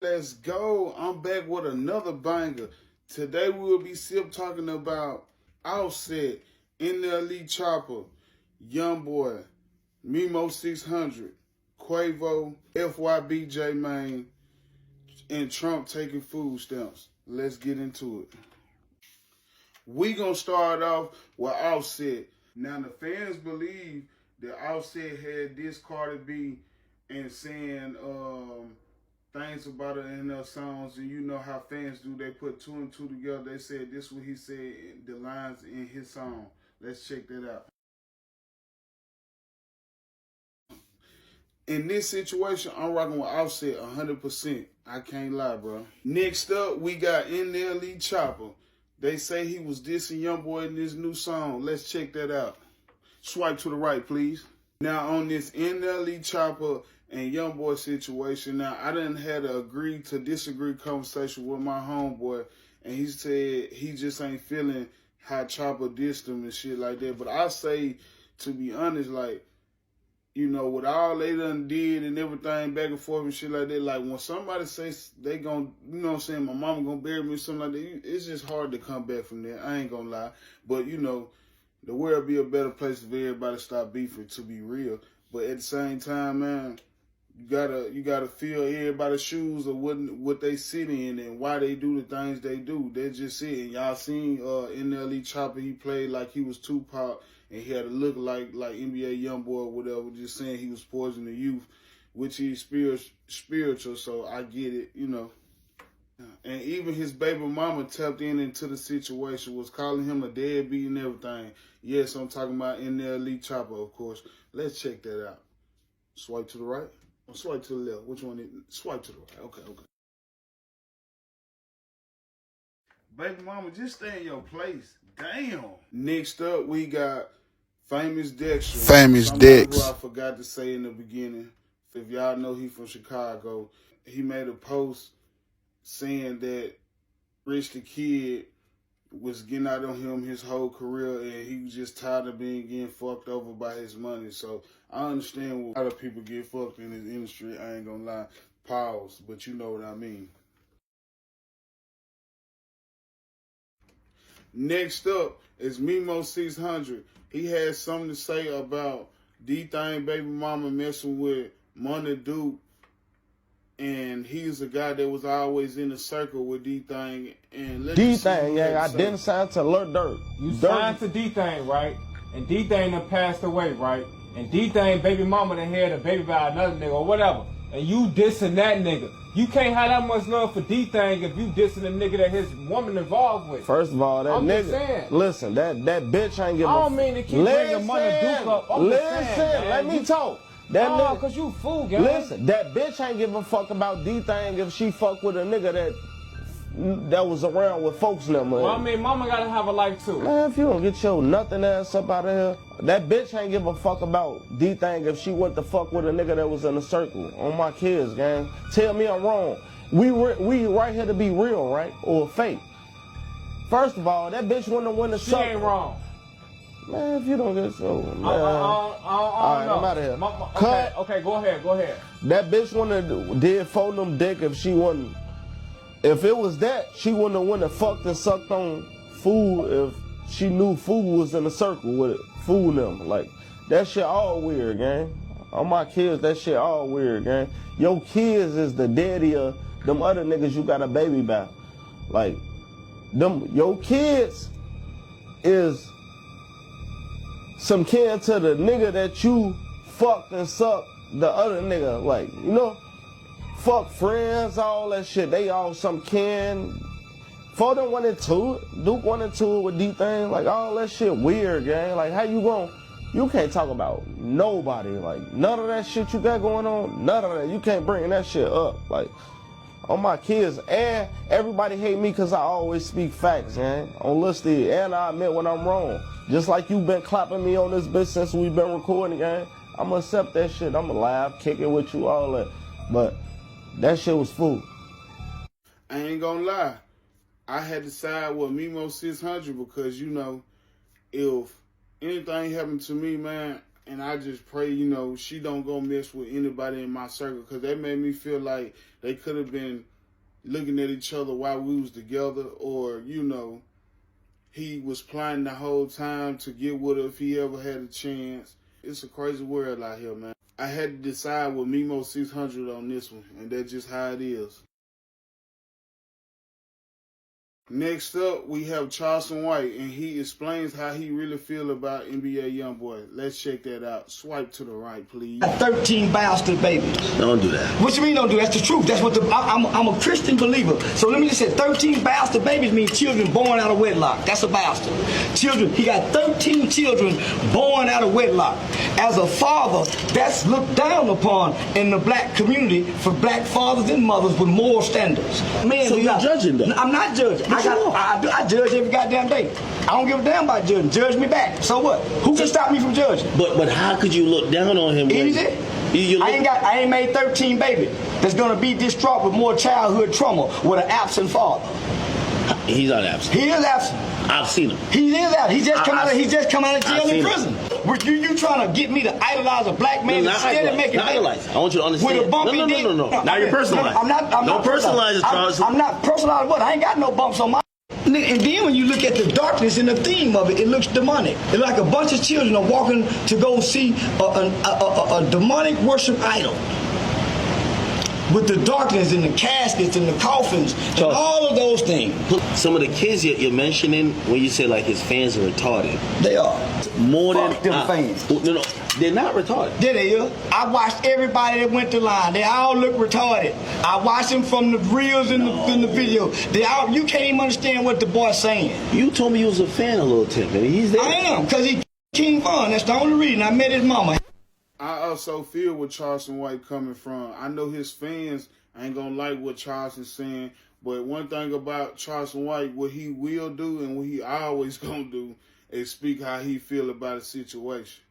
Let's go. I'm back with another banger. Today we will be talking about Offset, NLE CHOPPA, YOUNGBOY, MEMO600, QUAVO, FYB J-Main, and Trump taking food stamps. Let's get into it. We gonna start off with Offset. Now the fans believe that Offset had discarded B and saying things about it in their songs, and you know how fans do. They put two and two together. They said this is what he said, the lines in his song. Let's check that out. In this situation, I'm rocking with Offset 100%. I can't lie, bro. Next up, we got NLE CHOPPA. They say he was dissing YoungBoy in this new song. Let's check that out. Swipe to the right, please. Now, on this NLE CHOPPA and YoungBoy situation, now, I done had a agree to disagree conversation with my homeboy, and he said he just ain't feeling how CHOPPA dissed him and shit like that. But I say, to be honest, like, you know, with all they done did and everything back and forth and shit like that, like when somebody says they gonna, you know what I'm saying, my mama gonna bury me or something like that, it's just hard to come back from that. I ain't gonna lie. But, you know, the world be a better place if everybody stop beefing, to be real. But at the same time, man, you gotta feel everybody's shoes of what they sit in and why they do the things they do. That's just it. And y'all seen NLE CHOPPA, he played like he was Tupac, and he had to look like NBA YoungBoy or whatever, just saying he was poisoning the youth, which he's spiritual, so I get it, you know. And even his baby mama tapped into the situation, was calling him a deadbeat and everything. Yes, I'm talking about NLE CHOPPA, of course. Let's check that out. Swipe to the right or swipe to the left? Which one is it? Swipe to the right. Okay. Baby mama, just stay in your place. Damn. Next up, we got Famous DEX. Famous DEX. Who I forgot to say in the beginning. If y'all know, he from Chicago. He made a post saying that Rich the Kid was getting out on him his whole career, and he was just tired of getting fucked over by his money. So I understand what a lot of people get fucked in this industry. I ain't gonna lie. Pause, but you know what I mean. Next up is MEMO600. He had something to say about D-Thing baby mama messing with Money Duke, and he's a guy that was always in the circle with D-Thing. And D-Thing, yeah, I didn't sign to Lil Durk. You signed to D-Thing, right? And D-Thing done passed away, right? And D-Thing baby mama done had a baby by another nigga or whatever. And you dissing that nigga. You can't have that much love for D-Thing if you dissing a nigga that his woman involved with. First of all, that I'm nigga, just saying. listen, that bitch ain't giving I don't mean to keep bringing Money Duke up. Listen, let me talk. That nigga, cause you fool, gang. Listen, that bitch ain't give a fuck about D-Thing if she fuck with a nigga that was around with folks in them. Well, I mean, mama gotta have a life too. Man, if you don't get your nothing ass up out of here, that bitch ain't give a fuck about D-Thing if she went to fuck with a nigga that was in a circle. On my kids, gang. Tell me I'm wrong. We right here to be real, right? Or fake. First of all, that bitch wouldn't have won the circle. She ain't wrong. Man, if you don't get so, man. All right, I'm out of here. Okay, go ahead. That bitch wouldn't have did fold them dick if she wouldn't. If it was that, she wouldn't have went and fucked and sucked on food if she knew food was in a circle with it. Food them. Like, that shit all weird, gang. On my kids, that shit all weird, gang. Your kids is the daddy of them other niggas you got a baby by. Like, your kids is some kin to the nigga that you fucked and sucked the other nigga. Like, you know? Fuck friends, all that shit. They all some kin. For them went into it. Duke went into it with D-Thing. Like, all that shit weird, gang. Like, how you gon'... You can't talk about nobody. Like, none of that shit you got going on, none of that. You can't bring that shit up. Like, on my kids. And everybody hate me because I always speak facts, gang. On Listed. And I admit when I'm wrong. Just like you been clapping me on this bitch since we've been recording, gang. I'm gonna accept that shit. I'm gonna laugh, kick it with you, all that. But that shit was fool. I ain't gonna lie. I had to side with MEMO600 because, you know, if anything happened to me, man, and I just pray, you know, she don't go mess with anybody in my circle, because that made me feel like they could have been looking at each other while we was together, or, you know, he was plotting the whole time to get with her if he ever had a chance. It's a crazy world out here, man. I had to decide with MEMO600 on this one, and that's just how it is. Next up, we have Charleston White, and he explains how he really feel about NBA YoungBoy. Let's check that out. Swipe to the right, please. 13 bastard babies. Don't do that. What you mean don't do that? That's the truth. That's what I'm a Christian believer. So let me just say 13 bastard babies mean children born out of wedlock. That's a bastard. Children, he got 13 children born out of wedlock. As a father, that's looked down upon in the black community for black fathers and mothers with moral standards. Man, so you're judging them? I'm not judging. I judge every goddamn day. I don't give a damn about judging. Judge me back. So what? Who can stop me from judging? But how could you look down on him? Easy. I ain't made 13 babies that's gonna be distraught with more childhood trauma with an absent father. He's not absent. He is absent. I've seen him. He is absent. He just come out of jail and prison. You trying to get me to idolize a black man instead of making idolize. I want you to understand. With a bumpy no. Now you're personalizing. Don't personalize it, Charles. I'm not personalizing what? I ain't got no bumps on my. And then when you look at the darkness and the theme of it, it looks demonic. It's like a bunch of children are walking to go see a demonic worship idol. With the darkness and the caskets and the coffins and all of those things. Some of the kids you're mentioning, when you say like his fans are retarded. They are. More Fuck than them fans. No, they're not retarded. There they are. I watched everybody that went to line. They all look retarded. I watched them from the reels and the video. They all. You can't even understand what the boy's saying. You told me you was a fan of Lil Tim, and he's there. I am, because he King Von. That's the only reason. I met his mama. I also feel where Charleston White coming from. I know his fans ain't gonna like what Charleston's saying, but one thing about Charleston White, what he will do and what he always gonna do is speak how he feel about a situation.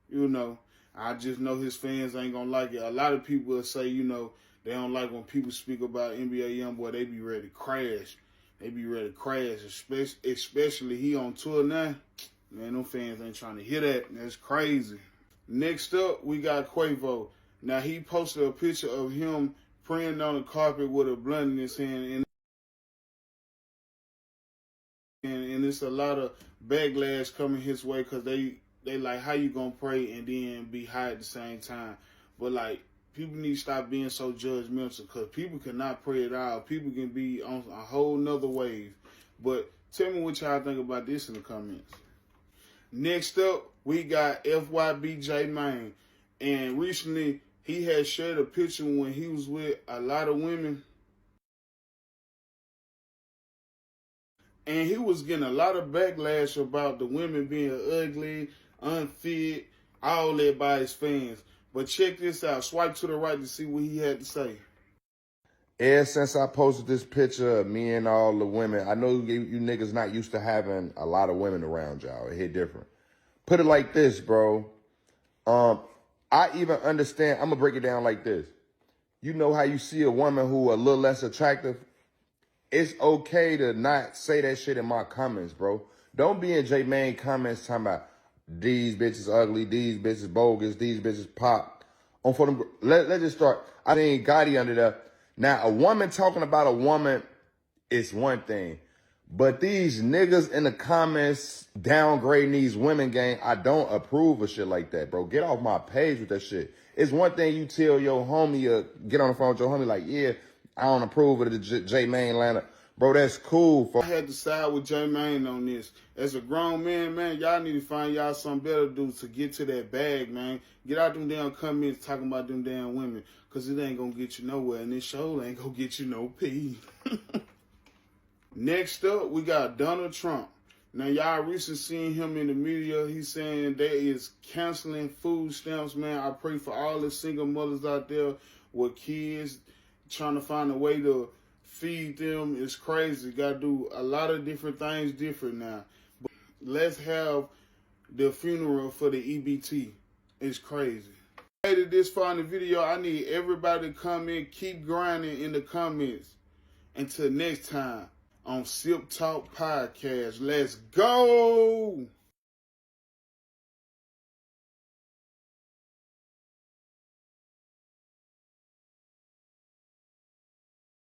You know, I just know his fans ain't gonna like it. A lot of people will say, you know, they don't like when people speak about NBA YoungBoy. They be ready to crash. They be ready to crash, especially he on tour now. Man, them fans ain't trying to hear that. That's crazy. Next up, we got QUAVO. Now, he posted a picture of him praying on the carpet with a blunt in his hand. And it's a lot of backlash coming his way because they like, how you going to pray and then be high at the same time? But, like, people need to stop being so judgmental because people cannot pray at all. People can be on a whole nother wave. But tell me what y'all think about this in the comments. Next up, we got FYB J Main, and recently he had shared a picture when he was with a lot of women, and he was getting a lot of backlash about the women being ugly, unfit, all that by his fans. But check this out. Swipe to the right to see what he had to say. Ever since I posted this picture of me and all the women, I know you niggas not used to having a lot of women around y'all. It hit different. Put it like this, bro. I even understand. I'm going to break it down like this. You know how you see a woman who a little less attractive? It's okay to not say that shit in my comments, bro. Don't be in J Main comments talking about these bitches ugly, these bitches bogus, these bitches pop. Let's just start. I think Gotti under there. Now, a woman talking about a woman is one thing. But these niggas in the comments downgrading these women game, I don't approve of shit like that, bro. Get off my page with that shit. It's one thing you tell your homie, get on the phone with your homie like, yeah, I don't approve of the J Main line. Bro, that's cool. I had to side with J Main on this. As a grown man, y'all need to find y'all something better to do to get to that bag, man. Get out them damn comments talking about them damn women, because it ain't going to get you nowhere, and this show ain't going to get you no pee. Next up, we got Donald Trump. Now, y'all recently seen him in the media. He's saying they is canceling food stamps, man. I pray for all the single mothers out there with kids trying to find a way to feed them. It's crazy. Got to do a lot of different things different now. But let's have the funeral for the EBT. It's crazy. Made it this far in the video. I need everybody to comment. Keep grinding in the comments. Until next time on SIPP'TALK Podcast. Let's go!